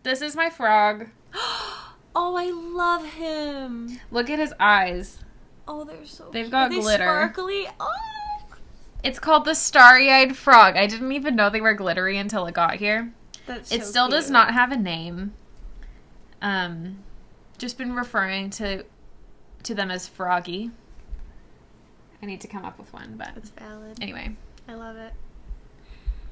This is my frog. Oh, I love him. Look at his eyes. Oh, they're so They've got glitter. Sparkly. Oh. It's called the Starry-Eyed Frog. I didn't even know they were glittery until it got here. That's It so still cute. does not have a name. Just been referring to them as Froggy. I need to come up with one, but That's valid. anyway. I love it.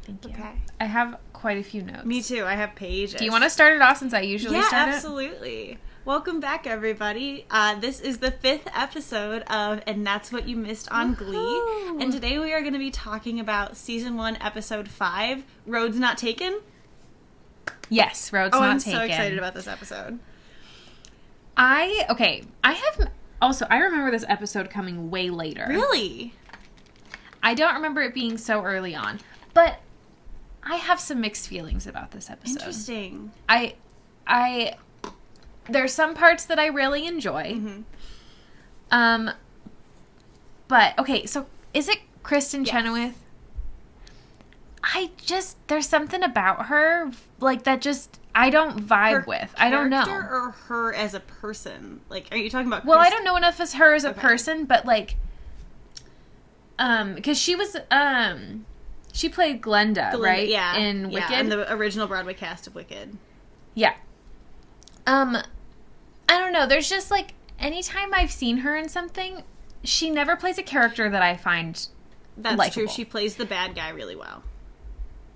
Thank you. Okay. I have quite a few notes. Me too. I have pages. Do you want to start it off since I usually start it? Yeah, absolutely. Welcome back, everybody. This is the 5th episode of And That's What You Missed on Glee. Woohoo! And today we are going to be talking about Season 1, Episode 5, Rhodes Not Taken. Yes, Rhodes Oh, Not I'm Taken. so excited about this episode. I remember this episode coming way later. Really? I don't remember it being so early on, but I have some mixed feelings about this episode. Interesting. There's some parts that I really enjoy. Mm-hmm. But okay, so is it Kristen Yes. Chenoweth? There's something about her like that just I don't vibe with. I don't know. Character or her as a person? Like, are you talking about? Well, I don't know enough as her as a Okay. person, but like, because she was she played Glenda, right? Yeah, in Wicked, in the original Broadway cast of Wicked. Yeah. I don't know. There's just like anytime I've seen her in something, she never plays a character that I find That's likable. true. She plays the bad guy really well.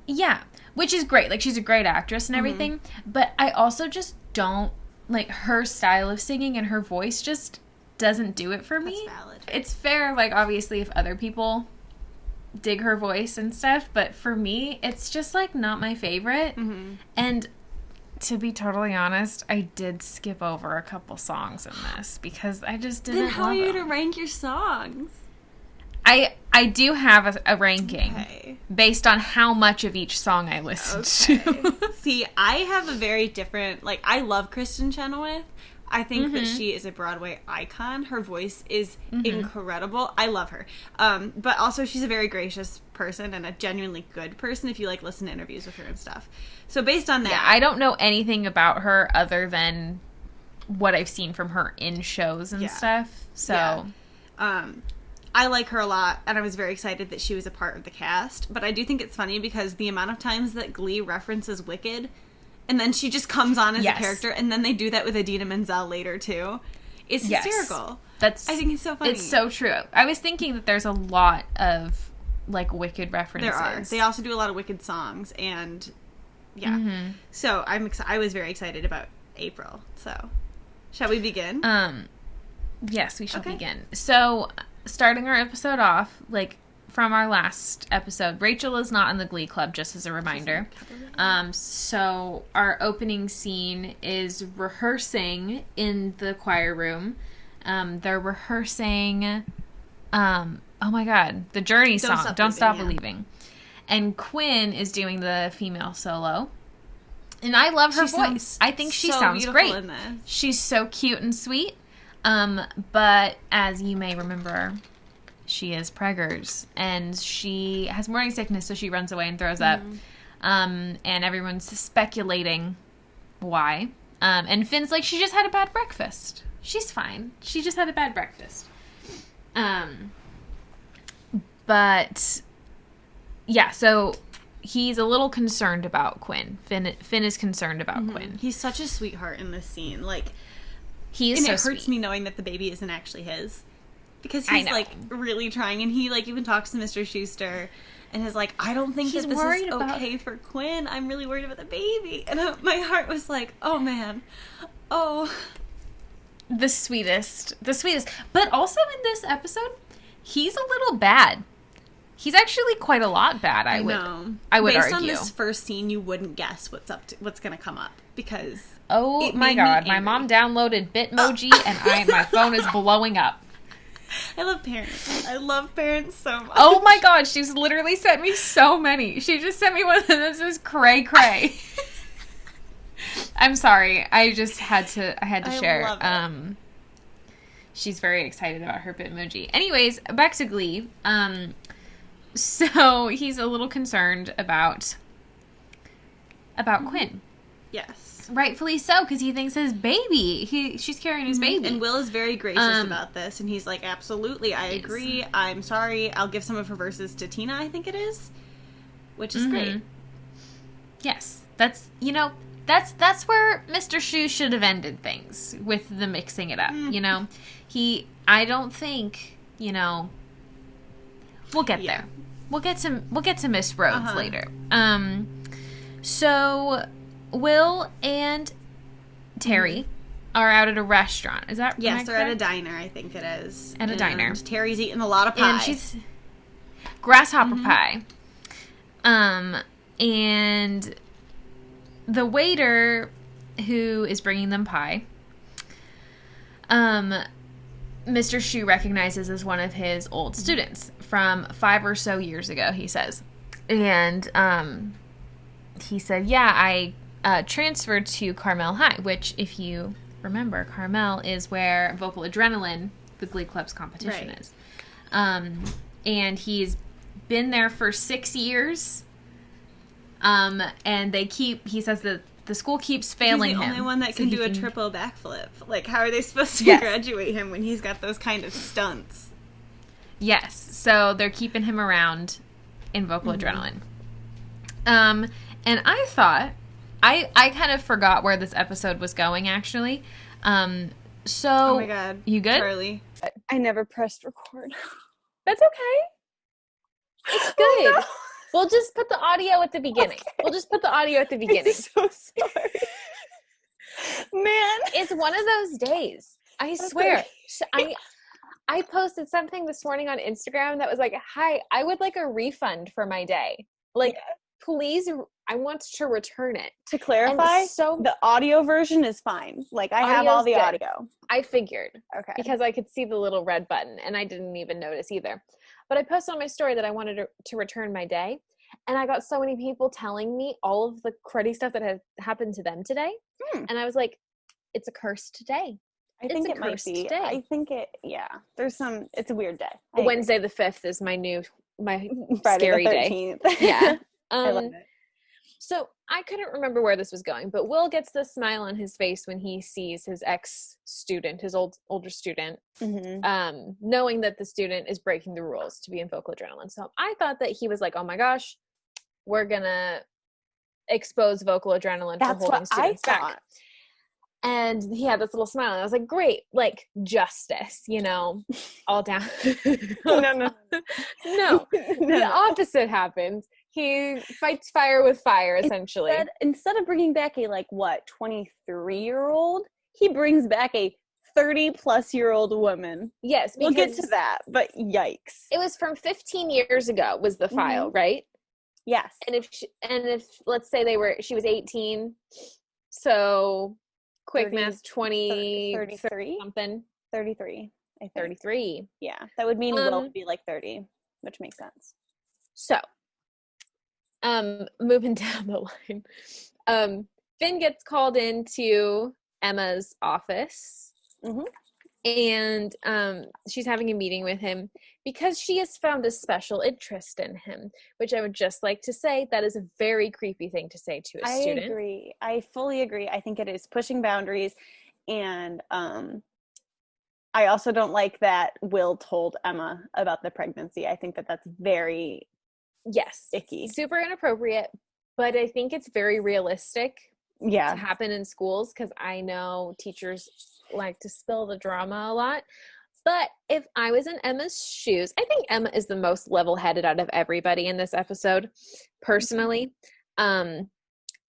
Yeah, which is great. Like, she's a great actress and everything. But I also just don't, like, her style of singing and her voice just doesn't do it for me. That's valid. It's fair, like, obviously, if other people dig her voice and stuff. But for me, it's just, like, not my favorite. Mm-hmm. And to be totally honest, I did skip over a couple songs in this because I just didn't Then how love are you them. going to rank your songs? I do have a ranking Okay. based on how much of each song I listened to. See, I have a very different, like, I love Kristen Chenoweth. I think that she is a Broadway icon. Her voice is incredible. I love her. But also she's a very gracious person and a genuinely good person if you, like, listen to interviews with her and stuff. So based on that... Yeah, I don't know anything about her other than what I've seen from her in shows and stuff. So... Yeah. I like her a lot, and I was very excited that she was a part of the cast. But I do think it's funny because the amount of times that Glee references Wicked, and then she just comes on as a character, and then they do that with Idina Menzel later, too. It's hysterical. I think it's so funny. It's so true. I was thinking that there's a lot of, like, Wicked references. There are. They also do a lot of Wicked songs, and, yeah. So I was very excited about April. So, shall we begin? Yes, we should begin. So... starting our episode off, like, from our last episode, Rachel is not in the Glee Club, just as a reminder. So our opening scene is rehearsing in the choir room. They're rehearsing, oh my god, the Journey song, Don't Stop Believing. And Quinn is doing the female solo. And I love her voice. I think she sounds great. In this. She's so cute and sweet. But as you may remember, she is preggers, and she has morning sickness, so she runs away and throws up. And everyone's speculating why. And Finn's like, she just had a bad breakfast. She's fine. She just had a bad breakfast. But yeah, so he's a little concerned about Quinn. Finn is concerned about Quinn. He's such a sweetheart in this scene. Like, He is and so it hurts sweet. me knowing that the baby isn't actually his. Because he's, like, really trying. And he, like, even talks to Mr. Schuster and is like, I don't think that this is okay for Quinn. I'm really worried about the baby. And my heart was like, oh, man. Oh. The sweetest. But also in this episode, he's a little bad. He's actually quite a lot bad, I would Based argue. on this first scene, you wouldn't guess what's going to come up. Because... oh my god, my mom downloaded Bitmoji and my phone is blowing up. I love parents. I love parents so much. Oh my god, she's literally sent me so many. She just sent me one that says cray cray. I'm sorry. I had to share. Love it. She's very excited about her Bitmoji. Anyways, back to Glee. So he's a little concerned about Quinn. Yes. Rightfully so, because he thinks his baby. She's carrying his baby. And Will is very gracious about this, and he's like, absolutely, I agree. I'm sorry. I'll give some of her verses to Tina, I think it is, which is great. Yes. That's where Mr. Shoe should have ended things, with the mixing it up, I don't think, we'll get there. We'll get to Miss Rhodes later. So Will and Terry are out at a restaurant. Is that right? Yes, they're at a diner, I think it is. At a diner. Terry's eating a lot of pie. And she's grasshopper pie. And the waiter who is bringing them pie, Mr. Shoe recognizes as one of his old students from 5 or so years ago, he says. And he said, yeah, I transferred to Carmel High, which, if you remember, Carmel is where Vocal Adrenaline, the Glee Club's competition, is. And he's been there for 6 years. And he says that the school keeps failing him. He's the only one that can do a triple backflip. Like, how are they supposed to graduate him when he's got those kind of stunts? Yes. So they're keeping him around in Vocal Adrenaline. And I thought, I kind of forgot where this episode was going, actually. So, oh my God. You good? Charlie. I never pressed record. That's okay. It's good. Oh, no. We'll just put the audio at the beginning. Okay. We'll just put the audio at the beginning. I'm so sorry. Man. It's one of those days. I swear. I posted something this morning on Instagram that was like, hi, I would like a refund for my day. Like, please, I want to return it. To clarify, the audio version is fine. Like, I have all the audio. I figured. Okay. Because I could see the little red button, and I didn't even notice either. But I posted on my story that I wanted to return my day, and I got so many people telling me all of the cruddy stuff that had happened to them today. And I was like, it's a cursed day. I think it might be. Day. I think it's a weird day. Wednesday the 5th is my Friday scary the 13th. Day. Yeah. I love it. So I couldn't remember where this was going, but Will gets this smile on his face when he sees his ex-student, his older student, knowing that the student is breaking the rules to be in Vocal Adrenaline. So I thought that he was like, oh my gosh, we're going to expose Vocal Adrenaline for holding students back. And he had this little smile, and I was like, great, like, justice, all down. No. The opposite happens. He fights fire with fire, essentially. Instead of bringing back a, 23-year-old, he brings back a 30-plus-year-old woman. Yes. We'll get to that, but yikes. It was from 15 years ago was the file, right? Yes. And if let's say she was 18, so quick math, 33 something. 33, I think. 33. Yeah, that would mean Will would be 30, which makes sense. So, moving down the line, Finn gets called into Emma's office, and she's having a meeting with him because she has found a special interest in him, which I would just like to say that is a very creepy thing to say to a student. I agree. I fully agree. I think it is pushing boundaries, and I also don't like that Will told Emma about the pregnancy. I think that that's very icky. Super inappropriate, but I think it's very realistic to happen in schools, because I know teachers like to spill the drama a lot. But if I was in Emma's shoes, I think Emma is the most level-headed out of everybody in this episode, personally. And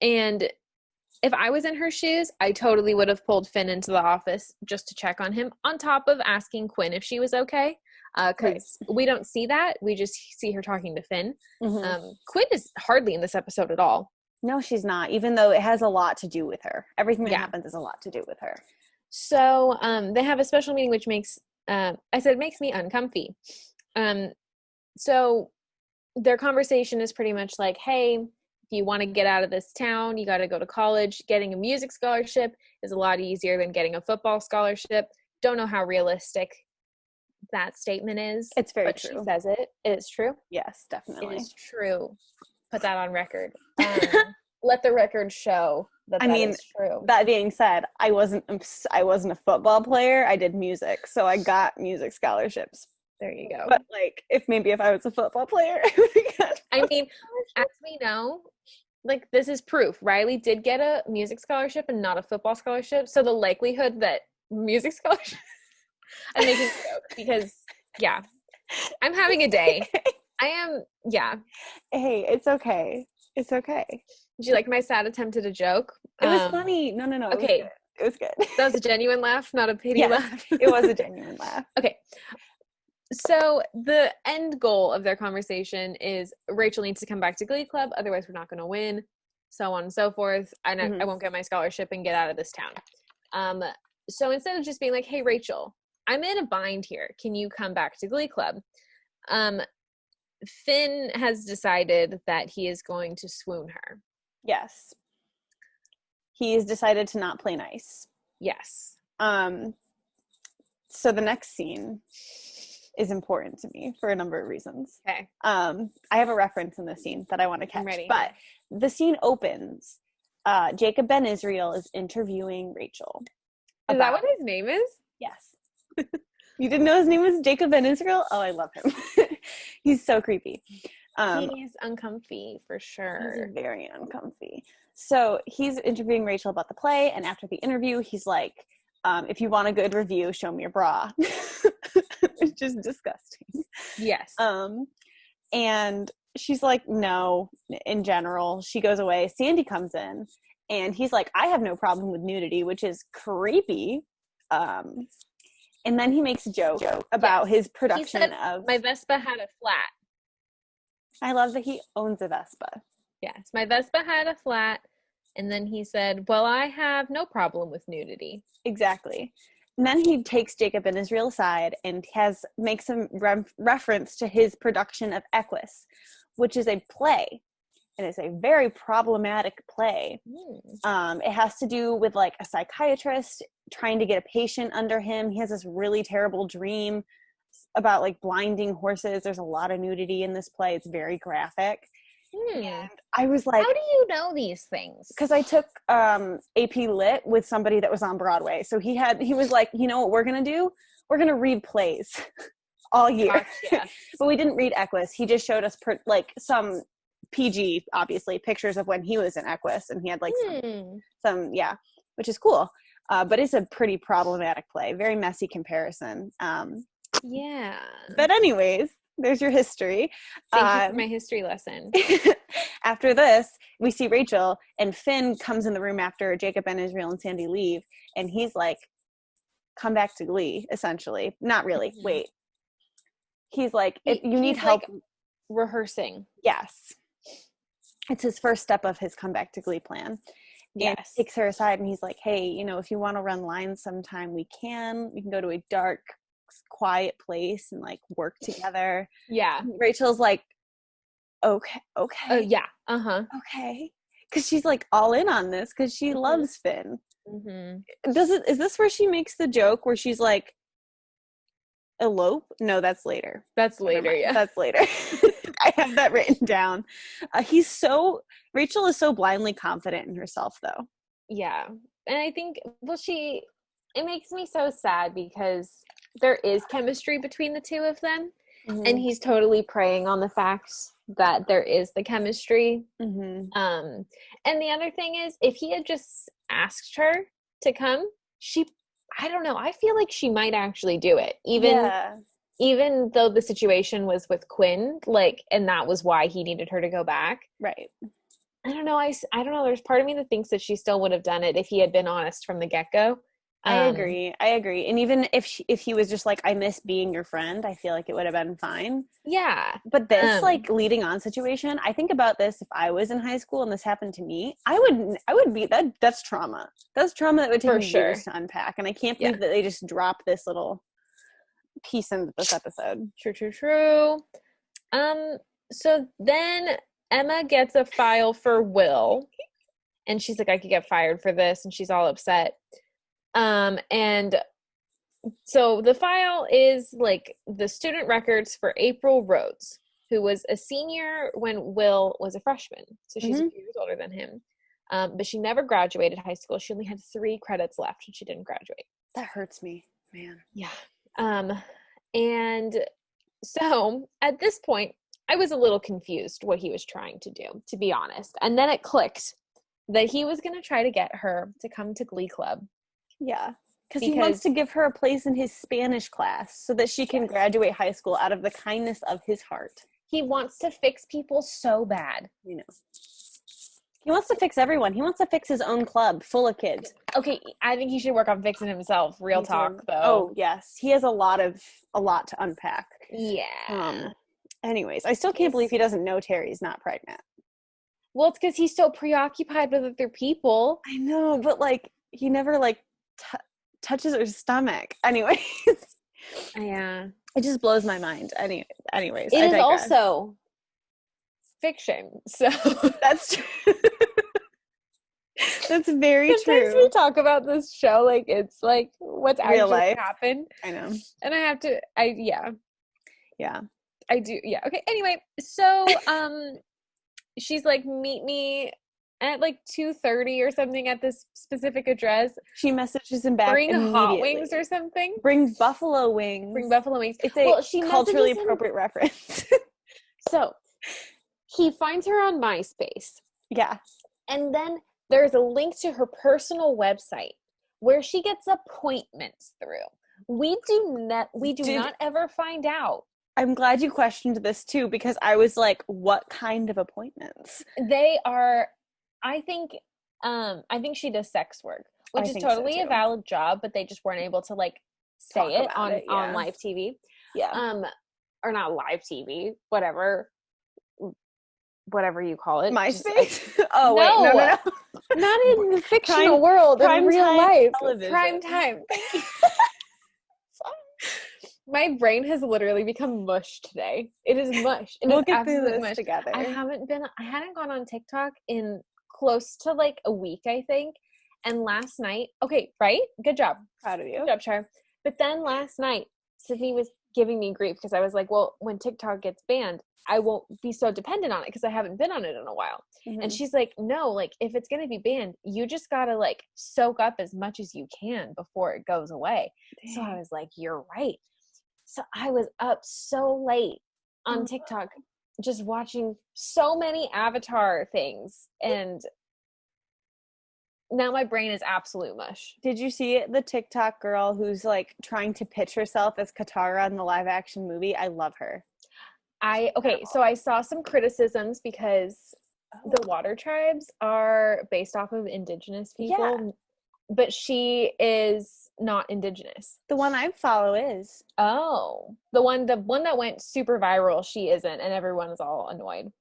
if I was in her shoes, I totally would have pulled Finn into the office just to check on him, on top of asking Quinn if she was okay. Because we don't see that. We just see her talking to Finn. Quinn is hardly in this episode at all. No, she's not, even though it has a lot to do with her. Everything that happens has a lot to do with her. So they have a special meeting, which makes me uncomfy. So their conversation is pretty much like, hey, if you want to get out of this town, you got to go to college. Getting a music scholarship is a lot easier than getting a football scholarship. Don't know how realistic that statement is. It's very true. She says it. It is true. Yes, definitely. It is true. Put that on record. let the record show that is true. That being said, I wasn't a football player. I did music, so I got music scholarships. There you go. But like, if I was a football player, I would have got. I mean, as we know, like, this is proof. Riley did get a music scholarship and not a football scholarship. So the likelihood that music scholarship, I'm making a joke because, yeah, I'm having a day. I am, yeah. Hey, it's okay. It's okay. Did you like my sad attempt at a joke? It was funny. No. Okay. It was good. That was a genuine laugh, not a pity laugh. It was a genuine laugh. Okay. So the end goal of their conversation is Rachel needs to come back to Glee Club, otherwise we're not going to win, so on and so forth. I won't get my scholarship and get out of this town. So instead of just being like, hey, Rachel, I'm in a bind here. Can you come back to Glee Club? Finn has decided that he is going to swoon her. Yes. He's decided to not play nice. Yes. So the next scene is important to me for a number of reasons. Okay. I have a reference in this scene that I want to catch. I'm ready. But the scene opens. Jacob Ben Israel is interviewing Rachel. Is that what his name is? Yes. You didn't know his name was Jacob Ben Israel? Oh, I love him. He's so creepy. He's uncomfy for sure. He's very uncomfy. So he's interviewing Rachel about the play, and after the interview, he's like, if you want a good review, show me your bra. It's just disgusting. Yes. And she's like, no, in general. She goes away. Sandy comes in, and he's like, I have no problem with nudity, which is creepy. And then he makes a joke about his production of... My Vespa had a flat. I love that he owns a Vespa. Yes, my Vespa had a flat. And then he said, well, I have no problem with nudity. Exactly. And then he takes Jacob and Israel aside and makes some reference to his production of Equus, which is a play. And it's a very problematic play. It has to do with like a psychiatrist trying to get a patient under him. He has this really terrible dream about like blinding horses. There's a lot of nudity in this play. It's very graphic. And I was like, how do you know these things? Because I took AP Lit with somebody that was on Broadway. So he was like, you know what we're going to do? We're going to read plays all year. Gotcha. But we didn't read Equus. He just showed us some PG, obviously, pictures of when he was in Equus. And he had like some, which is cool. But it's a pretty problematic play. Very messy comparison. Yeah. But anyways, there's your history. Thank you for my history lesson. After this, we see Rachel, and Finn comes in the room after Jacob and Israel and Sandy leave, and he's like, come back to Glee, essentially. Not really. Wait. He's like, if you need help. Like rehearsing. Yes. It's his first step of his comeback to Glee plan. Yes. And he takes her aside, and he's like, hey, if you want to run lines sometime, we can go to a dark, quiet place and like work together. Yeah. Rachel's like, okay. Yeah. Okay. Because she's like all in on this because she loves Finn. Is this where she makes the joke where she's like, elope? No, that's later. That's later. Yeah. That's later. I have that written down. Rachel is so blindly confident in herself though. Yeah. And I think, it makes me so sad because there is chemistry between the two of them. And he's totally preying on the fact that there is the chemistry. And the other thing is, if he had just asked her to come, I don't know, I feel like she might actually do it. Even though the situation was with Quinn, and that was why he needed her to go back. Right. I don't know. I don't know. There's part of me that thinks that she still would have done it if he had been honest from the get-go. I agree. And even if he was just like, I miss being your friend, I feel like it would have been fine. Yeah. But this leading on situation, I think about this if I was in high school and this happened to me, I would be that's trauma. That's trauma that would take me years to unpack. And I can't believe that they just dropped this little piece into this episode. True. So then Emma gets a file for Will and she's like, I could get fired for this, and she's all upset. And so the file is like the student records for April Rhodes, who was a senior when Will was a freshman. So she's a few years older than him. But she never graduated high school. She only had 3 credits left and she didn't graduate. That hurts me, man. Yeah. And so at this point, I was a little confused what he was trying to do, to be honest. And then it clicked that he was going to try to get her to come to Glee Club. Yeah. Because he wants to give her a place in his Spanish class so that she can graduate high school out of the kindness of his heart. He wants to fix people so bad. You know. He wants to fix everyone. He wants to fix his own club full of kids. Okay, I think he should work on fixing himself. Real talk, though. Oh, yes. He has a lot to unpack. Yeah. Anyways, I still can't believe he doesn't know Terry's not pregnant. Well, it's because he's so preoccupied with other people. I know, but, like, he never, like, touches her stomach. Anyways. Yeah. It just blows my mind. Anyways. It is also fiction, so that's true. That's very true. Sometimes we talk about this show like it's like what's real actually life happened. I know. And I have to yeah. I do. Yeah. Okay. Anyway, so she's like, meet me at like 2:30 or something at this specific address. She messages him back. Bring hot wings or something. Bring buffalo wings. Bring buffalo wings. It's a culturally appropriate reference. So he finds her on MySpace. Yeah. And then there's a link to her personal website where she gets appointments through. We do not ever find out. I'm glad you questioned this too, because I was like, what kind of appointments? They are, I think she does sex work, which is totally a valid job, but they just weren't able to like say it on live TV. Yeah. Or not live TV, whatever you call it. MySpace? Wait, no. Not in the fictional world, in real life. Television. Prime time. My brain has literally become mush today. It is mush. We'll get through this together. I hadn't gone on TikTok in close to like a week, I think. And last night, okay, right? Good job. Proud of you. Good job, Char. But then last night, Sydney was giving me grief because I was like, well, when TikTok gets banned, I won't be so dependent on it because I haven't been on it in a while. Mm-hmm. And she's like, no, like if it's going to be banned, you just got to like soak up as much as you can before it goes away. Dang. So I was like, you're right. So I was up so late on TikTok just watching so many Avatar things. And now my brain is absolute mush. Did you see the TikTok girl who's like trying to pitch herself as Katara in the live action movie? I love her. So I saw some criticisms because the water tribes are based off of indigenous people, but she is not indigenous. The one I follow is. Oh, the one that went super viral, she isn't, and everyone is all annoyed.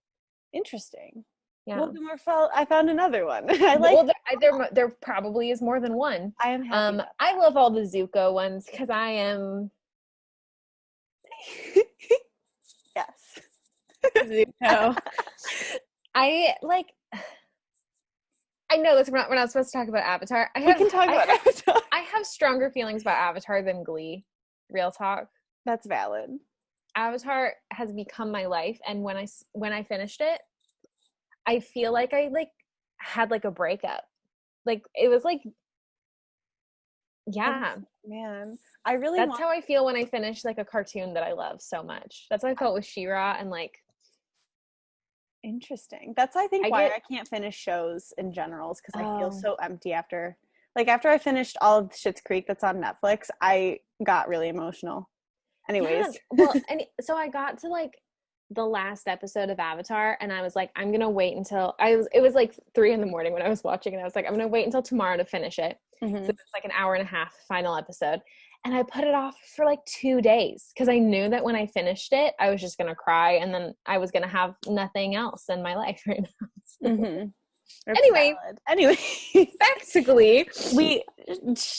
Interesting. Yeah. Well, I found another one. There probably is more than one. I am happy. I love all the Zuko ones because I am. Yes. Zuko. I know this. We're not supposed to talk about Avatar. We can talk about Avatar. I have stronger feelings about Avatar than Glee. Real talk. That's valid. Avatar has become my life, and when I finished it, I feel like I had like a breakup. Like it was like, yeah, man. I really. That's how I feel when I finish like a cartoon that I love so much. That's how I felt with She-Ra and like. Interesting. That's I think why I can't finish shows in general, is because I feel so empty after I finished all of Schitt's Creek that's on Netflix. I got really emotional. Anyways, well, and so I got to like the last episode of Avatar, and I was like, I'm gonna wait until it was like 3 a.m. when I was watching, and I was like, I'm gonna wait until tomorrow to finish it. Mm-hmm. So it's like an hour and a half final episode. And I put it off for like 2 days because I knew that when I finished it, I was just going to cry and then I was going to have nothing else in my life right now. So. Mm-hmm. Anyway, back to Glee. Do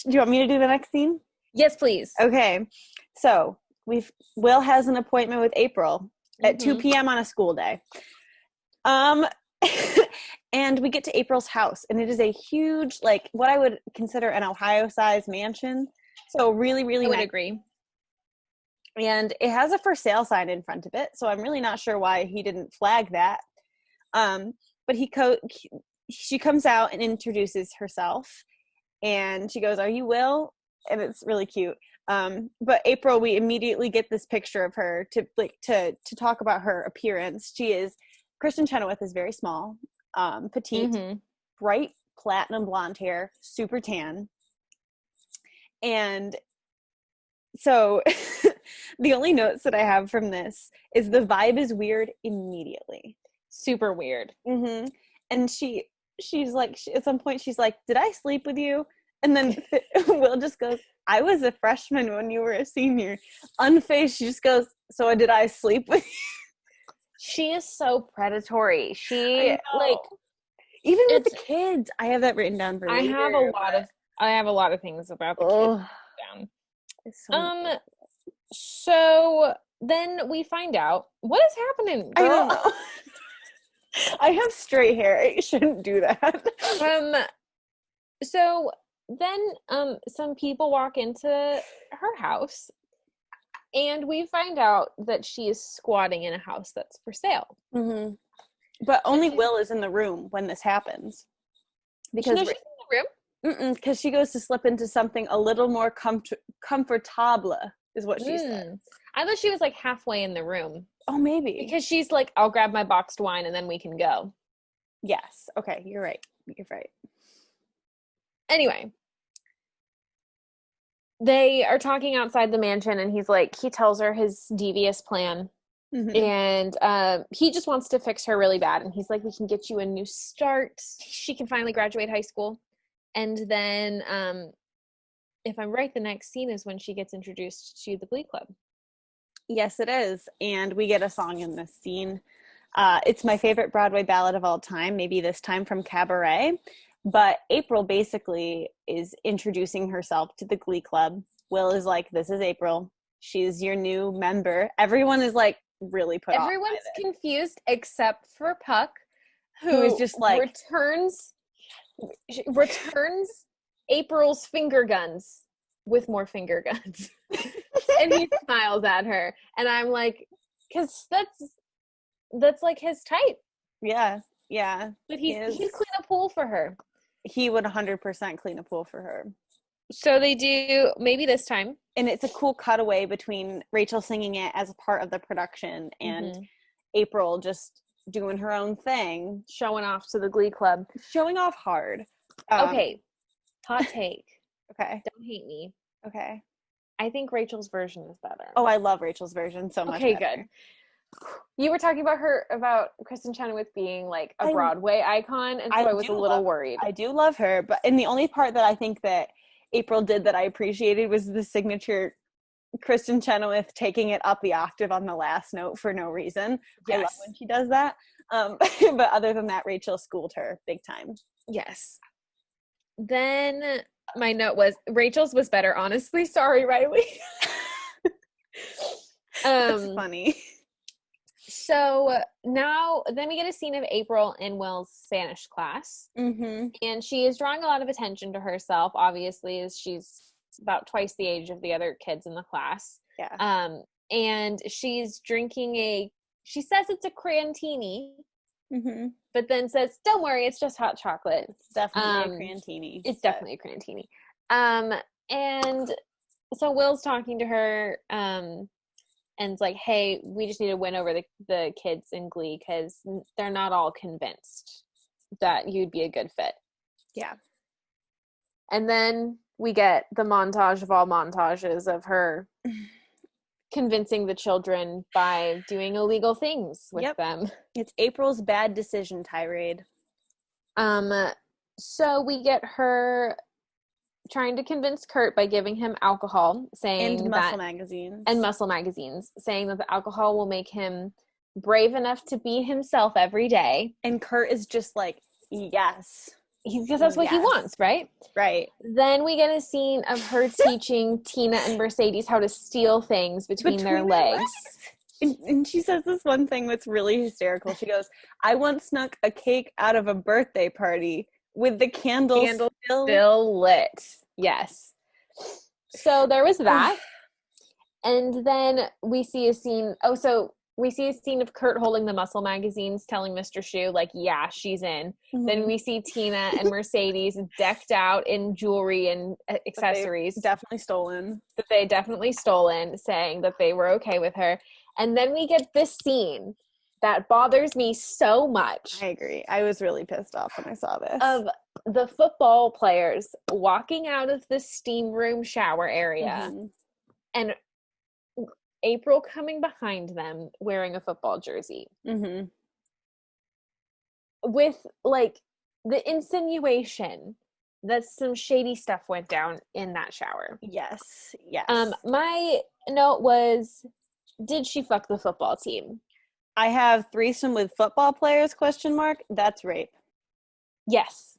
you want me to do the next scene? Yes, please. Okay. So Will has an appointment with April at 2 p.m. on a school day. And we get to April's house, and it is a huge, like what I would consider an Ohio-sized mansion. So really, really I would agree. And it has a for sale sign in front of it. So I'm really not sure why he didn't flag that. But she comes out and introduces herself, and she goes, "Are you Will?" And it's really cute. But April, we immediately get this picture of her to talk about her appearance. Kristen Chenoweth is very small, petite, bright platinum blonde hair, super tan. And so the only notes that I have from this is the vibe is weird immediately. Super weird. And she's like, at some point she's like, "Did I sleep with you?" And then Will just goes, "I was a freshman when you were a senior." Unfazed, she just goes, "So did I sleep with you?" She is so predatory. She like even with the kids. I have that written down for later. I have a lot of things about the kids down. So so then we find out what is happening, girl. I don't know. I have straight hair. I shouldn't do that. So then some people walk into her house, and we find out that she is squatting in a house that's for sale. But only Will is in the room when this happens. Because she's in the room? Because she goes to slip into something a little more comfortable, is what she said. I thought she was like halfway in the room. Oh, maybe. Because she's like, "I'll grab my boxed wine and then we can go." Yes. Okay, you're right. You're right. Anyway, they are talking outside the mansion, and he tells her his devious plan. And he just wants to fix her really bad. And he's like, "We can get you a new start. She can finally graduate high school." And then, if I'm right, the next scene is when she gets introduced to the Glee Club. Yes, it is. And we get a song in this scene. It's my favorite Broadway ballad of all time, maybe this time from Cabaret. But April basically is introducing herself to the Glee Club. Will is like, "This is April. She's your new member." Everyone is like really put off. Everyone's confused except for Puck, who is just like returns April's finger guns with more finger guns. And he smiles at her, and I'm like, because that's like his type. Yeah. But he'd clean a pool for her. He would 100% clean a pool for her. So they do, maybe this time. And it's a cool cutaway between Rachel singing it as a part of the production and April just doing her own thing. Showing off to the Glee Club. Showing off hard. Okay. Hot take. Okay. Don't hate me. Okay. I think Rachel's version is better. Oh, I love Rachel's version so much. Okay, good. You were talking about Kristen Chenoweth being like a Broadway icon, and so I was a little worried. I do love her, and the only part that I think that April did that I appreciated was the signature Kristen Chenoweth taking it up the octave on the last note for no reason. Yes. I love when she does that. But other than that, Rachel schooled her big time. Yes. Then my note was Rachel's was better, honestly. Sorry, Riley. That's funny. So then we get a scene of April in Will's Spanish class. And she is drawing a lot of attention to herself, obviously, as she's about twice the age of the other kids in the class. Yeah. And she's drinking she says it's a crantini, but then says, "Don't worry, it's just hot chocolate." It's definitely a crantini. It's definitely a crantini. And so Will's talking to her, and it's like, "Hey, we just need to win over the kids in Glee because they're not all convinced that you'd be a good fit." Yeah. And then we get the montage of all montages of her convincing the children by doing illegal things with them. It's April's bad decision tirade. So we get her trying to convince Kurt by giving him alcohol, saying and muscle magazines, saying that the alcohol will make him brave enough to be himself every day. And Kurt is just like, yes. Because that's what he wants, right? Right. Then we get a scene of her teaching Tina and Mercedes how to steal things between their legs. And she says this one thing that's really hysterical. She goes, "I once snuck a cake out of a birthday party with the candle still lit." Yes. So there was that. And then we see a scene. Oh, so we see a scene of Kurt holding the muscle magazines, telling Mr. Shu, like, yeah, she's in. Mm-hmm. Then we see Tina and Mercedes decked out in jewelry and accessories. Definitely stolen. That they definitely stolen, saying that they were okay with her. And then we get this scene that bothers me so much. I agree. I was really pissed off when I saw this. Of the football players walking out of the steam room shower area, mm-hmm. and April coming behind them wearing a football jersey. Mm-hmm. With, like, the insinuation that some shady stuff went down in that shower. Yes. Yes. My note was, did she fuck the football team? I have threesome with football players, ? That's rape. Yes.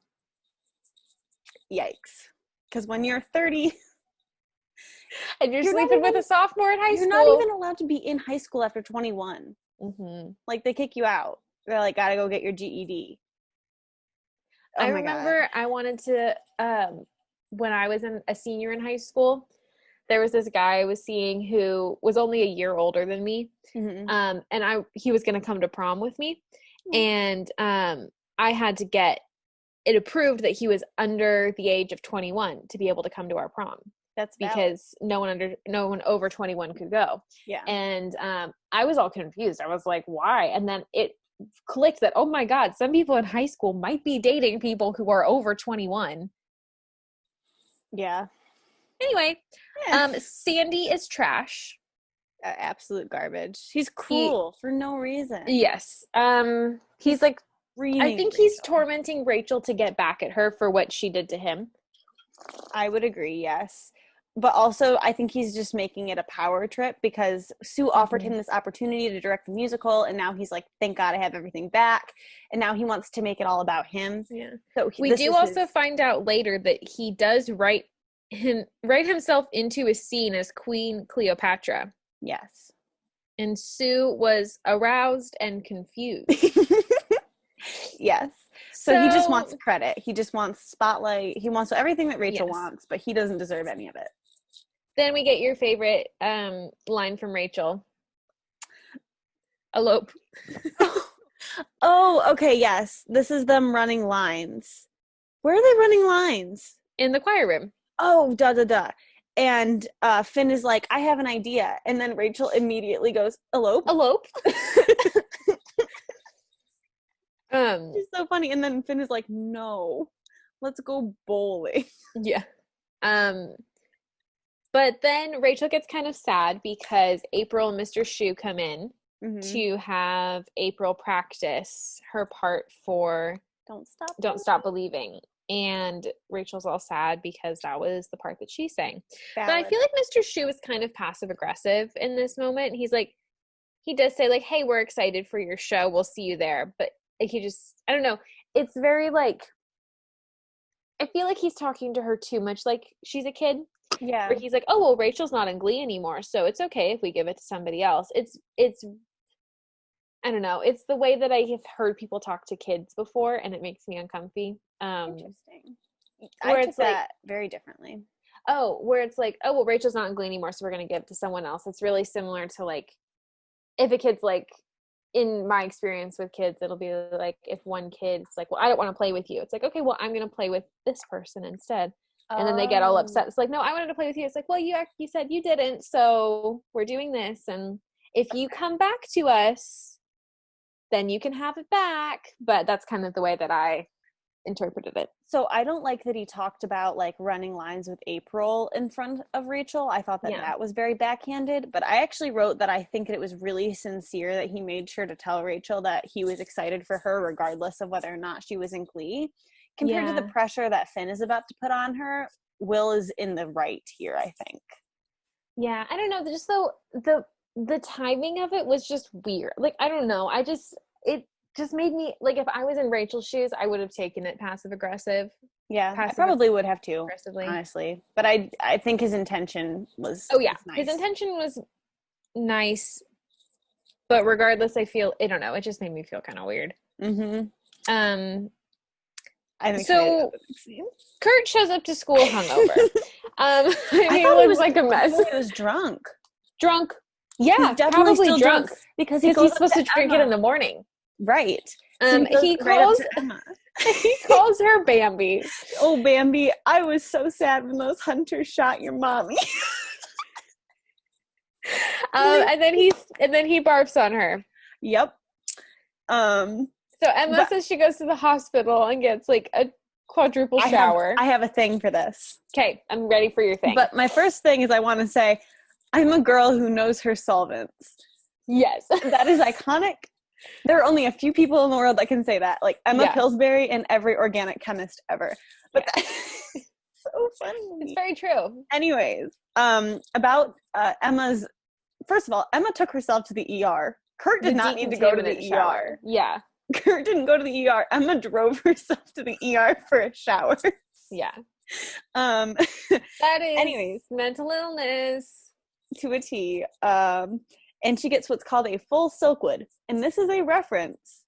Yikes. Because when you're 30... and you're sleeping with a sophomore in high school. You're not even allowed to be in high school after 21. Mm-hmm. Like, they kick you out. They're like, gotta go get your GED. I remember I wanted to, when I was a senior in high school, there was this guy I was seeing who was only a year older than me. Mm-hmm. And he was going to come to prom with me. Mm-hmm. And I had to get it approved that he was under the age of 21 to be able to come to our prom. That's because no one over 21 could go. Yeah. And I was all confused. I was like, why? And then it clicked that, oh my God, some people in high school might be dating people who are over 21. Yeah. Anyway, Sandy is trash. Absolute garbage. He's cruel for no reason. Yes. He's like, I think Rachel. He's tormenting Rachel to get back at her for what she did to him. I would agree, yes. But also, I think he's just making it a power trip because Sue offered him this opportunity to direct the musical, and now he's like, thank God I have everything back. And now he wants to make it all about him. Yeah. So we do also find out later that he does write himself into a scene as Queen Cleopatra. Yes. And Sue was aroused and confused. Yes. So he just wants credit. He just wants spotlight. He wants everything that Rachel wants, but he doesn't deserve any of it. Then we get your favorite line from Rachel. Elope. Oh, okay, yes. This is them running lines. Where are they running lines? In the choir room. Oh, And Finn is like, I have an idea. And then Rachel immediately goes, elope. It's so funny. And then Finn is like, no, let's go bowling. Yeah. But then Rachel gets kind of sad because April and Mr. Shu come in to have April practice her part for Don't Stop Believing. And Rachel's all sad because that was the part that she sang. Valid. But I feel like Mr. Shu is kind of passive aggressive in this moment. He's like, he does say like, hey, we're excited for your show. We'll see you there. But like, he just, I don't know. It's very like, I feel like he's talking to her too much like she's a kid. Yeah. Where he's like, oh, well, Rachel's not in Glee anymore, so it's okay if we give it to somebody else. It's I don't know. It's the way that I have heard people talk to kids before, and it makes me uncomfy. Interesting. I took that very differently. Oh, where it's like, oh, well, Rachel's not in Glee anymore, so we're going to give it to someone else. It's really similar to, like, if a kid's, like, in my experience with kids, it'll be like if one kid's like, well, I don't want to play with you. It's like, okay, well, I'm going to play with this person instead. And then they get all upset. It's like, no, I wanted to play with you. It's like, well, you said you didn't, so we're doing this. And if you come back to us, then you can have it back. But that's kind of the way that I interpreted it. So I don't like that he talked about like running lines with April in front of Rachel. I thought that that was very backhanded, but I actually wrote that I think it was really sincere that he made sure to tell Rachel that he was excited for her regardless of whether or not she was in Glee. Compared to the pressure that Finn is about to put on her, Will is in the right here, I think. Yeah, I don't know. Just the timing of it was just weird. Like, I don't know. It just made me, like, if I was in Rachel's shoes, I would have taken it passive-aggressive. Yeah, I probably would have too, honestly. But I think his intention was nice. His intention was nice. But regardless, I don't know. It just made me feel kind of weird. Mm-hmm. So Kurt shows up to school hungover. He looks like a mess. He was drunk. Yeah, definitely probably still drunk because he's supposed to drink it in the morning. Right. So he calls Emma. he calls her Bambi. Oh, Bambi, I was so sad when those hunters shot your mommy. And then he barfs on her. Yep. So Emma says she goes to the hospital and gets like a quadruple shower. I have a thing for this. Okay, I'm ready for your thing. But my first thing is I want to say I'm a girl who knows her solvents. Yes. That is iconic. There are only a few people in the world that can say that. Like Emma Pillsbury and every organic chemist ever. But that's so funny. It's very true. Anyways, about Emma's... First of all, Emma took herself to the ER. Kurt did not need to go to the ER. Yeah. Kurt didn't go to the ER. Emma drove herself to the ER for a shower. Yeah. That is anyways, mental illness to a T. And she gets what's called a full Silkwood. And this is a reference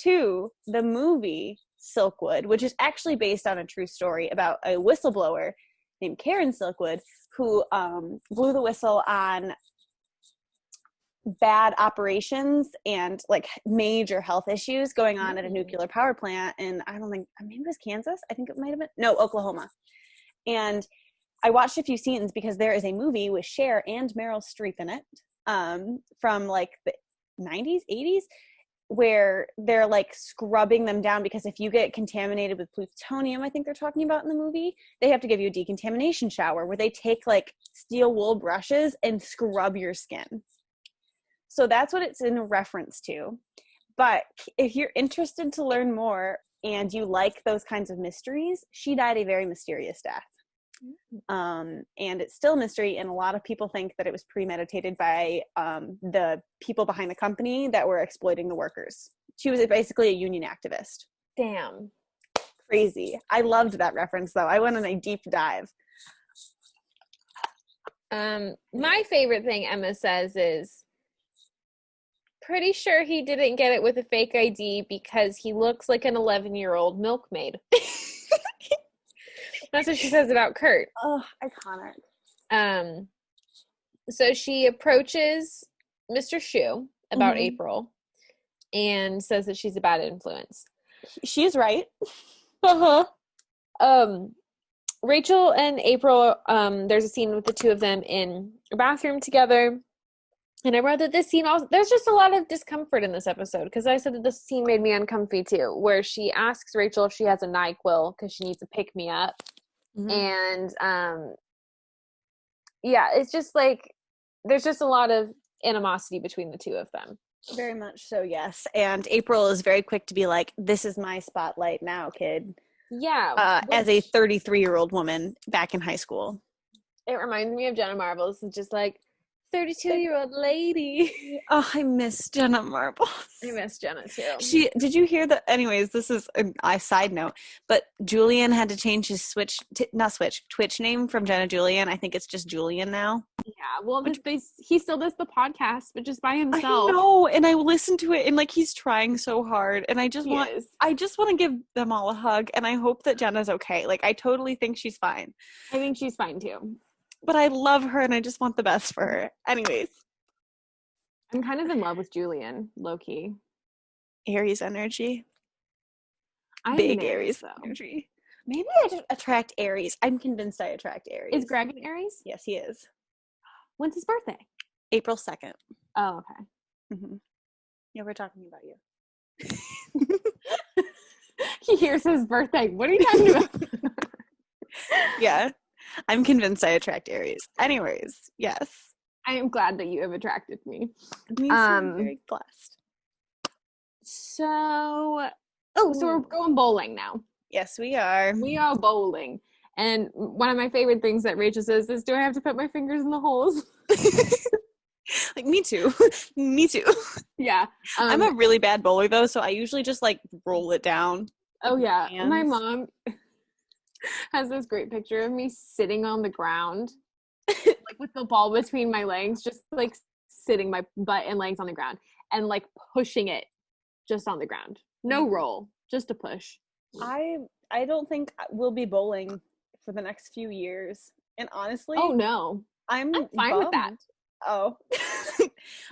to the movie Silkwood, which is actually based on a true story about a whistleblower named Karen Silkwood who blew the whistle on bad operations and like major health issues going on at a nuclear power plant in, I don't think, maybe it was Kansas. I think it might have been, no, Oklahoma. And I watched a few scenes because there is a movie with Cher and Meryl Streep in it from like the 90s, 80s, where they're like scrubbing them down because if you get contaminated with plutonium, I think they're talking about in the movie, they have to give you a decontamination shower where they take like steel wool brushes and scrub your skin. So that's what it's in reference to. But if you're interested to learn more and you like those kinds of mysteries, she died a very mysterious death. And it's still a mystery, and a lot of people think that it was premeditated by the people behind the company that were exploiting the workers. She was basically a union activist. Damn. Crazy. I loved that reference, though. I went on a deep dive. My favorite thing Emma says is, pretty sure he didn't get it with a fake ID because he looks like an 11-year-old milkmaid. That's what she says about Kurt. Oh, iconic. So she approaches Mr. Shu about April and says that she's a bad influence. She's right. Rachel and April, there's a scene with the two of them in a bathroom together. And I wrote that this scene also, there's just a lot of discomfort in this episode because I said that this scene made me uncomfy too, where she asks Rachel if she has a NyQuil because she needs a pick-me-up. And it's just like there's just a lot of animosity between the two of them. Very much so, yes. And April is very quick to be like, this is my spotlight now, kid. Yeah. As a 33-year-old woman back in high school. It reminds me of Jenna Marbles. It's just like, 32-year-old lady. Oh, I miss Jenna Marbles. I miss Jenna too. Did you hear that? Anyways, this is a side note, but Julian had to change his Twitch name from Jenna Julian. I think it's just Julian now. Yeah, well, he still does the podcast, but just by himself. I know, and I listened to it, and like he's trying so hard, and I just want to give them all a hug, and I hope that Jenna's okay. Like, I totally think she's fine. I think she's fine too. But I love her, and I just want the best for her. Anyways. I'm kind of in love with Julian, low-key. Aries energy. Big Aries energy. Maybe I just attract Aries. I'm convinced I attract Aries. Is Greg an Aries? Yes, he is. When's his birthday? April 2nd. Oh, okay. Mm-hmm. Yeah, we're talking about you. He hears his birthday. What are you talking about? Yeah. I'm convinced I attract Aries. Anyways, yes. I am glad that you have attracted me. Me too. I'm very blessed. So we're going bowling now. Yes, we are. We are bowling. And one of my favorite things that Rachel says is, do I have to put my fingers in the holes? Like, me too. Me too. Yeah. I'm a really bad bowler, though, so I usually just, like, roll it down. Oh, yeah. My mom has this great picture of me sitting on the ground, like with the ball between my legs, just like sitting my butt and legs on the ground and like pushing it just on the ground. No roll, just a push. I don't think we'll be bowling for the next few years. And honestly, oh no, I'm fine with that. Oh,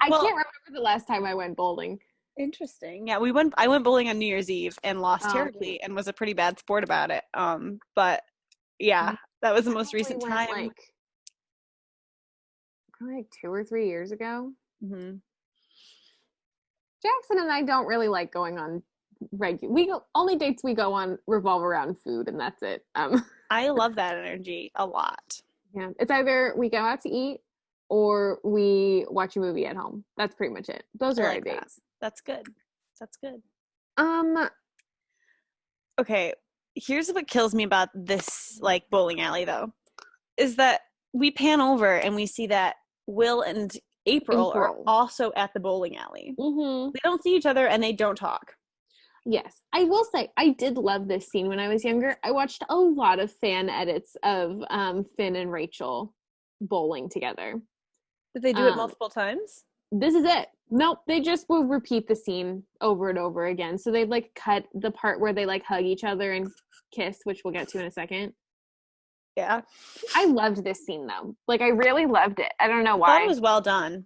I can't remember the last time I went bowling. Interesting. Yeah, I went bowling on New Year's Eve and lost terribly and was a pretty bad sport about it. But yeah, that was the most recent time. Probably like 2 or 3 years ago. Mm-hmm. Jackson and I don't really like going on only dates we go on revolve around food, and that's it. I love that energy a lot. Yeah, it's either we go out to eat or we watch a movie at home. That's pretty much it. Those are our dates. That's good. That's good. Okay, here's what kills me about this like bowling alley though, is that we pan over and we see that Will and April are also at the bowling alley. Mm-hmm. They don't see each other and they don't talk. Yes, I will say I did love this scene when I was younger. I watched a lot of fan edits of Finn and Rachel bowling together. Did they do it multiple times? This is it. Nope, they just will repeat the scene over and over again. So they'd like cut the part where they like hug each other and kiss, which we'll get to in a second. Yeah. I loved this scene though. Like I really loved it. I don't know why. I thought it was well done.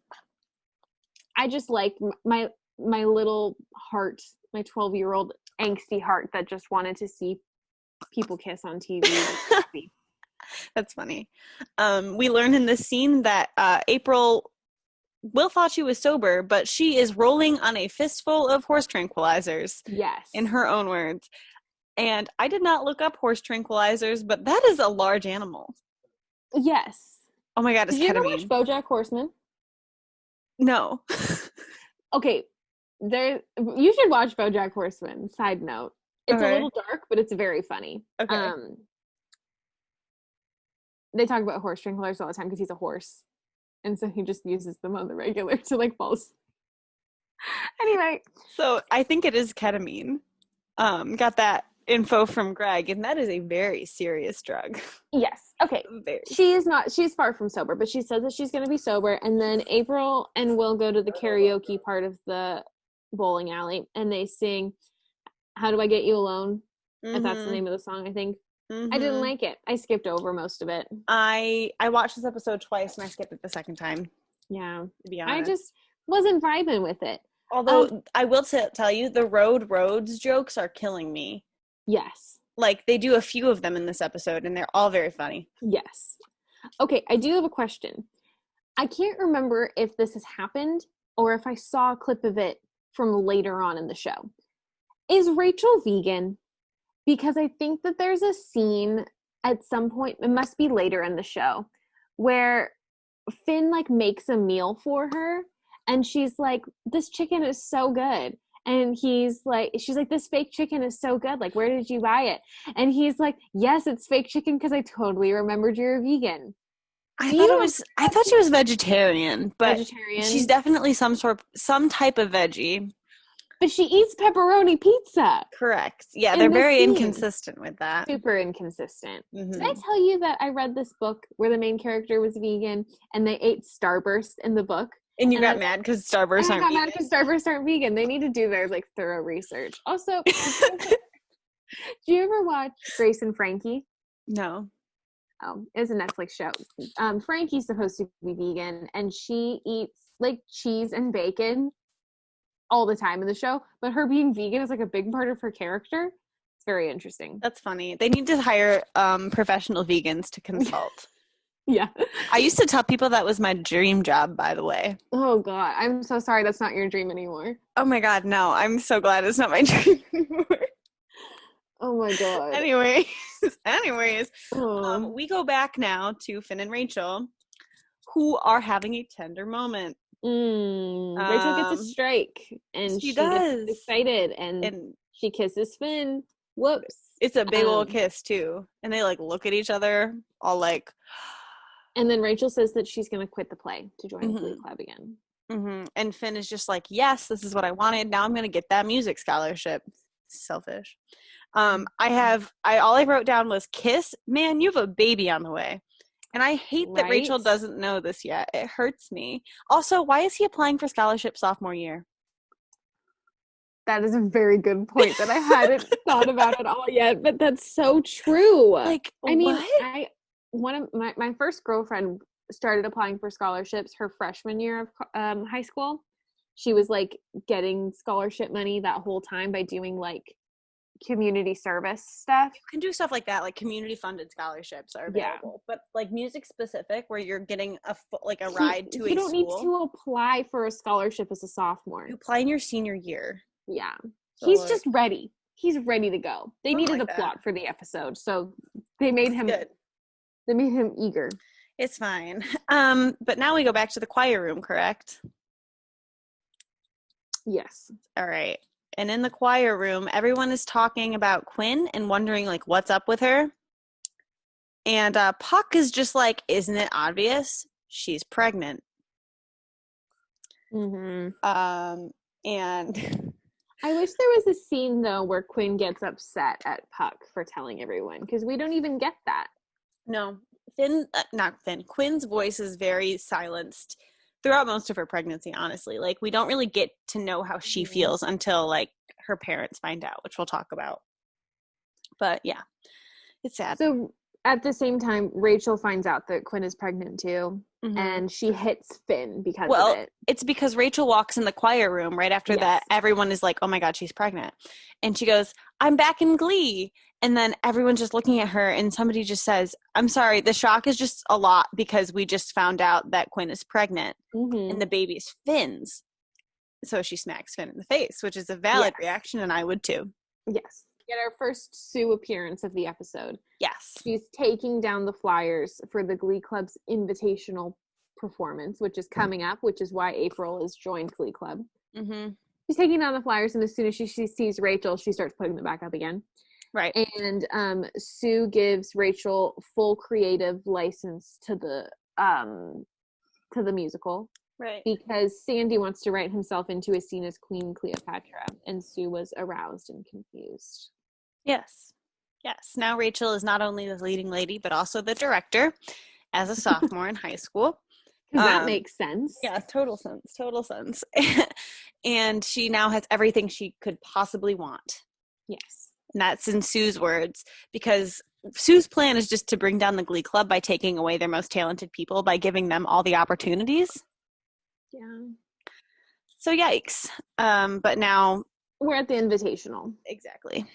I just like my little heart, my 12-year-old angsty heart that just wanted to see people kiss on TV. That's funny. We learned in this scene that Will thought she was sober, but she is rolling on a fistful of horse tranquilizers. Yes. In her own words. And I did not look up horse tranquilizers, but that is a large animal. Yes. Oh my God, it's ketamine. Did you ever watch BoJack Horseman? No. Okay. You should watch BoJack Horseman. Side note. It's a little dark, but it's very funny. Okay. They talk about horse tranquilizers all the time because he's a horse. And so he just uses them on the regular to like fall asleep. Anyway. So I think it is ketamine. Got that info from Greg, and that is a very serious drug. Yes. Okay. She's far from sober, but she says that she's going to be sober. And then April and Will go to the karaoke part of the bowling alley and they sing How Do I Get You Alone? Mm-hmm. If that's the name of the song, I think. Mm-hmm. I didn't like it. I skipped over most of it. I watched this episode twice and I skipped it the second time. Yeah. To be honest. I just wasn't vibing with it. Although I will tell you, the Rhodes jokes are killing me. Yes. Like, they do a few of them in this episode, and they're all very funny. Yes. Okay, I do have a question. I can't remember if this has happened or if I saw a clip of it from later on in the show. Is Rachel vegan? Because I think that there's a scene at some point, it must be later in the show, where Finn, like, makes a meal for her, and she's like, this chicken is so good. And she's like, this fake chicken is so good. Like, where did you buy it? And he's like, yes, it's fake chicken because I totally remembered you're a vegan. I thought she was vegetarian, but she's definitely some type of veggie. But she eats pepperoni pizza. Correct. Yeah, they're very inconsistent with that. Super inconsistent. Mm-hmm. Did I tell you that I read this book where the main character was vegan and they ate Starburst in the book? And you got mad because Starburst aren't vegan. I got mad because Starburst aren't vegan. They need to do their like thorough research. Also, do you ever watch Grace and Frankie? No. Oh, it's a Netflix show. Frankie's supposed to be vegan, and she eats like cheese and bacon all the time in the show. But her being vegan is like a big part of her character. It's very interesting. That's funny. They need to hire professional vegans to consult. Yeah. I used to tell people that was my dream job, by the way. Oh, God. I'm so sorry that's not your dream anymore. Oh, my God. No. I'm so glad it's not my dream anymore. Oh, my God. Anyways, we go back now to Finn and Rachel, who are having a tender moment. Rachel gets a strike, and she gets excited, and she kisses Finn. Whoops. It's a big old kiss, too. And they, like, look at each other, all like... And then Rachel says that she's going to quit the play to join the Glee Club again. Mm-hmm. And Finn is just like, yes, this is what I wanted. Now I'm going to get that music scholarship. Selfish. All I wrote down was kiss. Man, you have a baby on the way. And I hate that Rachel doesn't know this yet. It hurts me. Also, why is he applying for scholarship sophomore year? That is a very good point that I hadn't thought about at all yet, but that's so true. Like, I mean, one of my first girlfriend started applying for scholarships her freshman year of high school. She was like getting scholarship money that whole time by doing like community service stuff. You can do stuff like that, like community funded scholarships are available, but like music specific where you're getting a ride to a school. You don't need to apply for a scholarship as a sophomore. You apply in your senior year. Yeah. So he's just ready. He's ready to go. They needed like a plot for the episode, so they made him good. They made him eager. It's fine. But now we go back to the choir room, correct? Yes. All right. And in the choir room, everyone is talking about Quinn and wondering, like, what's up with her. And Puck is just like, isn't it obvious? She's pregnant. Mm-hmm. And I wish there was a scene, though, where Quinn gets upset at Puck for telling everyone, because we don't even get that. No. Quinn's voice is very silenced throughout most of her pregnancy, honestly. Like, we don't really get to know how she feels until, like, her parents find out, which we'll talk about. But, yeah, it's sad. So, at the same time, Rachel finds out that Quinn is pregnant, too, and she hits Finn because of it. It's because Rachel walks in the choir room right after that. Everyone is like, oh, my God, she's pregnant. And she goes, I'm back in Glee. And then everyone's just looking at her, and somebody just says, I'm sorry, the shock is just a lot because we just found out that Quinn is pregnant and the baby's Finn's. So she smacks Finn in the face, which is a valid reaction, and I would too. Yes. Get our first Sue appearance of the episode. Yes. She's taking down the flyers for the Glee Club's invitational performance, which is coming up, which is why April has joined Glee Club. Mm-hmm. She's taking down the flyers, and as soon as she sees Rachel, she starts putting them back up again. Right. And Sue gives Rachel full creative license to the musical. Right. Because Sandy wants to write himself into a scene as Queen Cleopatra, and Sue was aroused and confused. Yes. Yes. Now Rachel is not only the leading lady, but also the director as a sophomore in high school. Because that makes sense. Yeah, total sense. Total sense. And she now has everything she could possibly want. Yes. And that's in Sue's words, because Sue's plan is just to bring down the Glee Club by taking away their most talented people, by giving them all the opportunities. Yeah. So yikes. But now we're at the invitational. Exactly.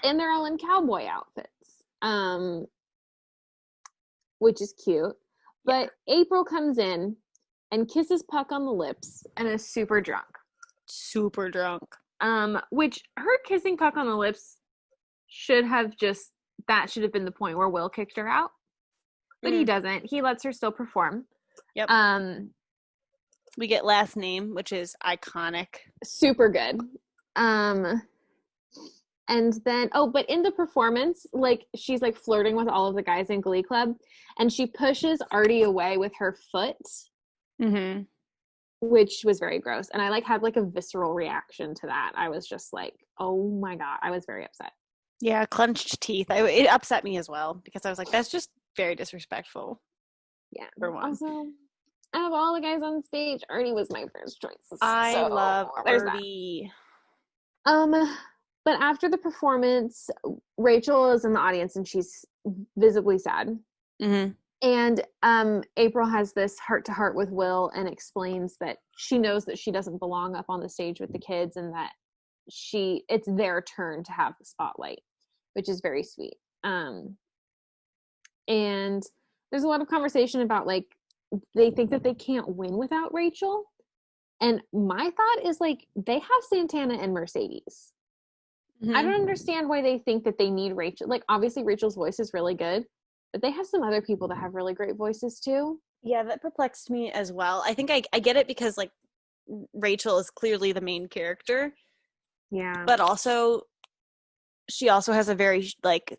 And they're all in cowboy outfits. Which is cute. But April comes in and kisses Puck on the lips and is super drunk. Super drunk. Which her kissing Puck on the lips should have been the point where Will kicked her out. But he doesn't. He lets her still perform. Yep. We get last name, which is iconic. Super good. And then, but in the performance, like, she's like flirting with all of the guys in Glee Club, and she pushes Artie away with her foot, which was very gross. And I had a visceral reaction to that. I was just like, oh my God, I was very upset. Yeah, clenched teeth. It upset me as well, because I was like, that's just very disrespectful. Yeah. For one. Also, out of all the guys on stage, Artie was my first choice. I love Artie. But after the performance, Rachel is in the audience and she's visibly sad. Mm-hmm. And April has this heart-to-heart with Will and explains that she knows that she doesn't belong up on the stage with the kids, and that it's their turn to have the spotlight, which is very sweet. And there's a lot of conversation about, like, they think that they can't win without Rachel. And my thought is, like, they have Santana and Mercedes. Mm-hmm. I don't understand why they think that they need Rachel. Like, obviously Rachel's voice is really good, but they have some other people that have really great voices too. Yeah, that perplexed me as well. I think I get it because, like, Rachel is clearly the main character. Yeah. But also, she also has a very, like,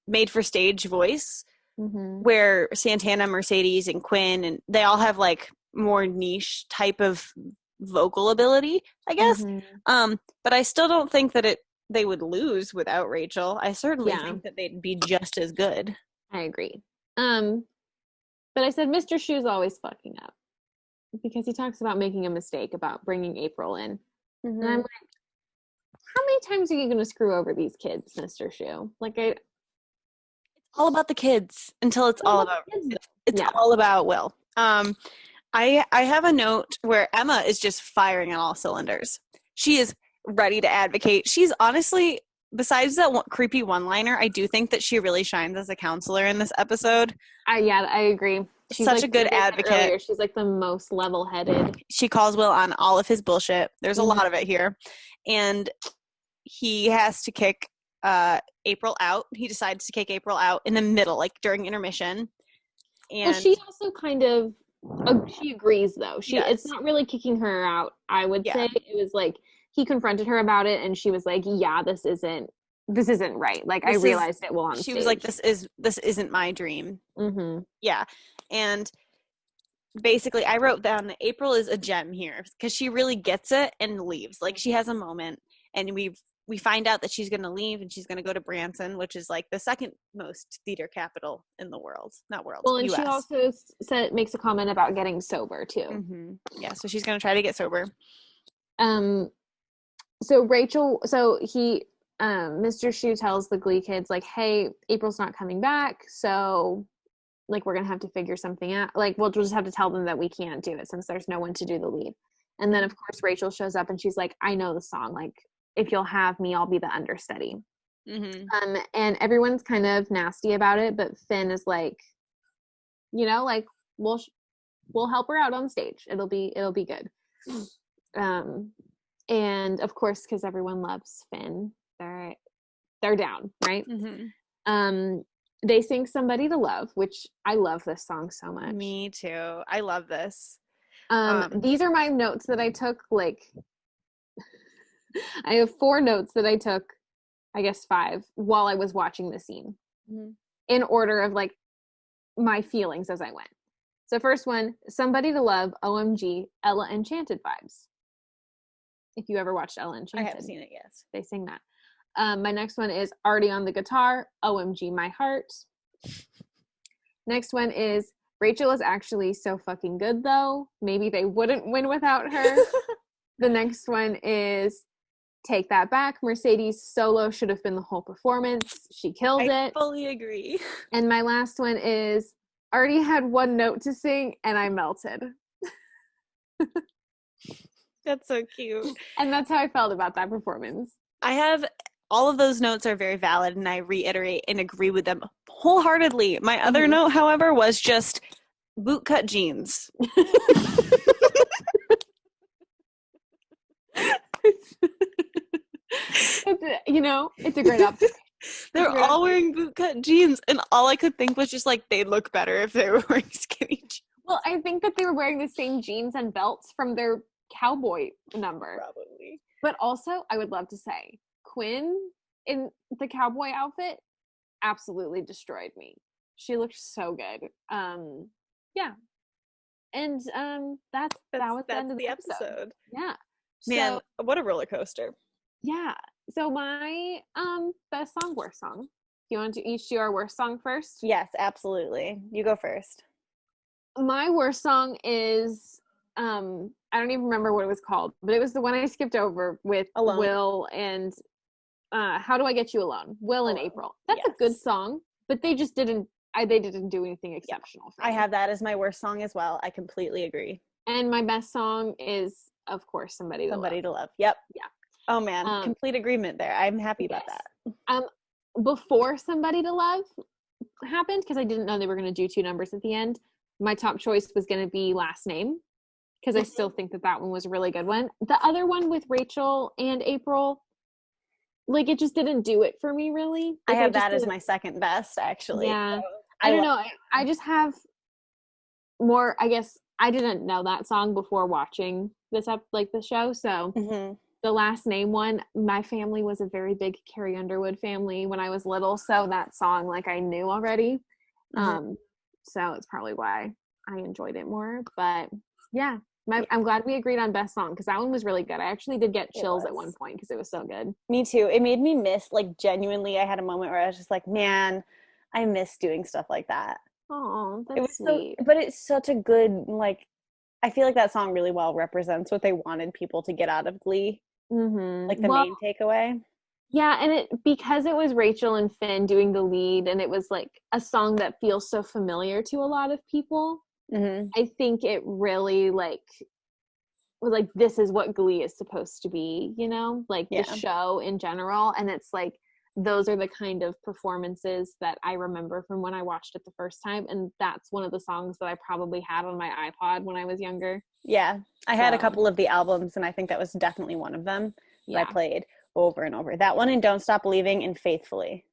made for stage voice, where Santana, Mercedes, and Quinn, and they all have, like, more niche type of vocal ability, I guess. But I still don't think that they would lose without Rachel. I certainly think that they'd be just as good. I agree. But I said Mr. Shoe's always fucking up, because he talks about making a mistake about bringing April in. And I'm like, how many times are you going to screw over these kids, Mr. Shoe? Like, it's all about the kids until it's all about it's Yeah. all about Will. I have a note where Emma is just firing on all cylinders. She is ready to advocate. She's honestly, besides that creepy one-liner, I do think that she really shines as a counselor in this episode. I agree. She's such like, a good advocate. She's like the most level-headed. She calls Will on all of his bullshit. There's a lot of it here. And he has to kick April out. He decides to kick April out in the middle, like during intermission. And well, she also kind of she agrees though. It's not really kicking her out. I would say it was like he confronted her about it, and she was like, "Yeah, this isn't right. Like I realized it while on stage." She was like, "This isn't my dream." Mm-hmm. Yeah, and basically, I wrote down that April is a gem here because she really gets it and leaves. Like she has a moment, and we find out that she's going to leave and she's going to go to Branson, which is like the second most theater capital in the world. Not world. Well, and US. she also makes a comment about getting sober too. Mm-hmm. Yeah, so she's going to try to get sober. So Rachel, Mr. Shu tells the Glee kids like, "Hey, April's not coming back, so like we're gonna have to figure something out. Like we'll just have to tell them that we can't do it since there's no one to do the lead." And then of course Rachel shows up and she's like, "I know the song. Like if you'll have me, I'll be the understudy." Mm-hmm. And everyone's kind of nasty about it, but Finn is like, like we'll help her out on stage. It'll be good. And of course, because everyone loves Finn, they're down, right? Mm-hmm. They sing "Somebody to Love," which I love this song so much. Me too. I love this. These are my notes that I took. Like, I have 4 notes that I took, I guess 5, while I was watching the scene, in order of like my feelings as I went. So first one, "Somebody to Love," OMG, Ella Enchanted vibes. If you ever watched Ella Enchanted. I have seen it, yes. They sing that. My next one is Artie on the guitar, OMG My Heart. Next one is Rachel is actually so fucking good though. Maybe they wouldn't win without her. The next one is Take That Back. Mercedes' solo should have been the whole performance. She killed it. I fully agree. And my last one is Artie had one note to sing and I melted. That's so cute. And that's how I felt about that performance. I have all of those notes are very valid, and I reiterate and agree with them wholeheartedly. My other note, however, was just bootcut jeans. It's a great option. They're all wearing bootcut jeans, and all I could think was just like they'd look better if they were wearing skinny jeans. Well, I think that they were wearing the same jeans and belts from their cowboy number. Probably. But also, I would love to say, Quinn in the cowboy outfit absolutely destroyed me. She looked so good. Yeah. And that was the end of the episode. Yeah. Man, what a roller coaster. Yeah. So my best song, worst song. Do you want to each do our worst song first? Yes, absolutely. You go first. My worst song is I don't even remember what it was called, but it was the one I skipped over with Alone. Will and How Do I Get You Alone? Will and April. That's a good song, but they just didn't do anything exceptional for me. I have that as my worst song as well. I completely agree. And my best song is, of course, Somebody to Love. Yep. Yeah. Oh man, complete agreement there. I'm happy about that. Before Somebody to Love happened, because I didn't know they were going to do 2 numbers at the end, my top choice was going to be Last Name, because I still think that one was a really good one. The other one with Rachel and April, like, it just didn't do it for me, really. Like, I have that as my second best, actually. Yeah. So I don't know. I just have more, I guess, I didn't know that song before watching the show, so the Last Name one, my family was a very big Carrie Underwood family when I was little, so that song, like, I knew already. So it's probably why I enjoyed it more. But yeah, I'm glad we agreed on best song, because that one was really good. I actually did get chills at one point because it was so good. Me too. It made me miss, like, genuinely, I had a moment where I was just like, man, I miss doing stuff like that. Oh, that's sweet. But it's such a good, like, I feel like that song really well represents what they wanted people to get out of Glee. Like the main takeaway. Yeah, and because it was Rachel and Finn doing the lead, and it was like a song that feels so familiar to a lot of people, I think it really like was like, this is what Glee is supposed to be, you know, like the show in general. And it's like, those are the kind of performances that I remember from when I watched it the first time. And that's one of the songs that I probably had on my iPod when I was younger. Yeah. I had a couple of the albums, and I think that was definitely one of them that I played over and over. That one and Don't Stop Believing and Faithfully.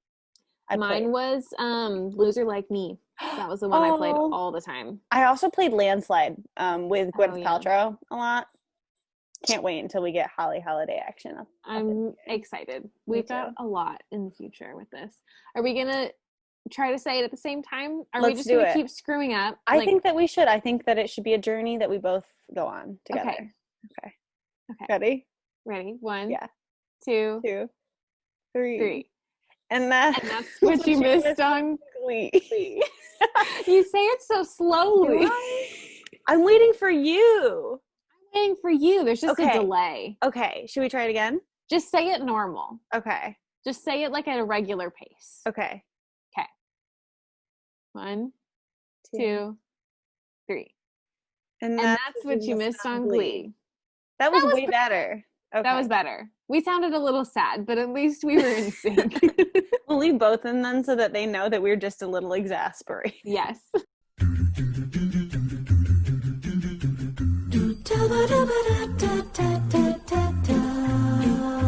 Mine was Loser Like Me. That was the one I played all the time. I also played Landslide with Gwyneth Paltrow a lot. Can't wait until we get Holly Holiday action. I'm excited. We've got a lot in the future with this. Are we going to try to say it at the same time? Are we just going to keep screwing up? I think that we should. I think that it should be a journey that we both go on together. Okay. Ready? Ready. 1, 2, 3. And that's what you missed on Glee. You say it so slowly. I'm waiting for you. I'm waiting for you. There's just a delay. Okay. Should we try it again? Just say it normal. Okay. Just say it like at a regular pace. Okay. 1, 2, 3. And that's what you missed on Glee. That was way better. Okay. That was better. We sounded a little sad, but at least we were in sync. We'll leave both in then so that they know that we're just a little exasperated. Yes.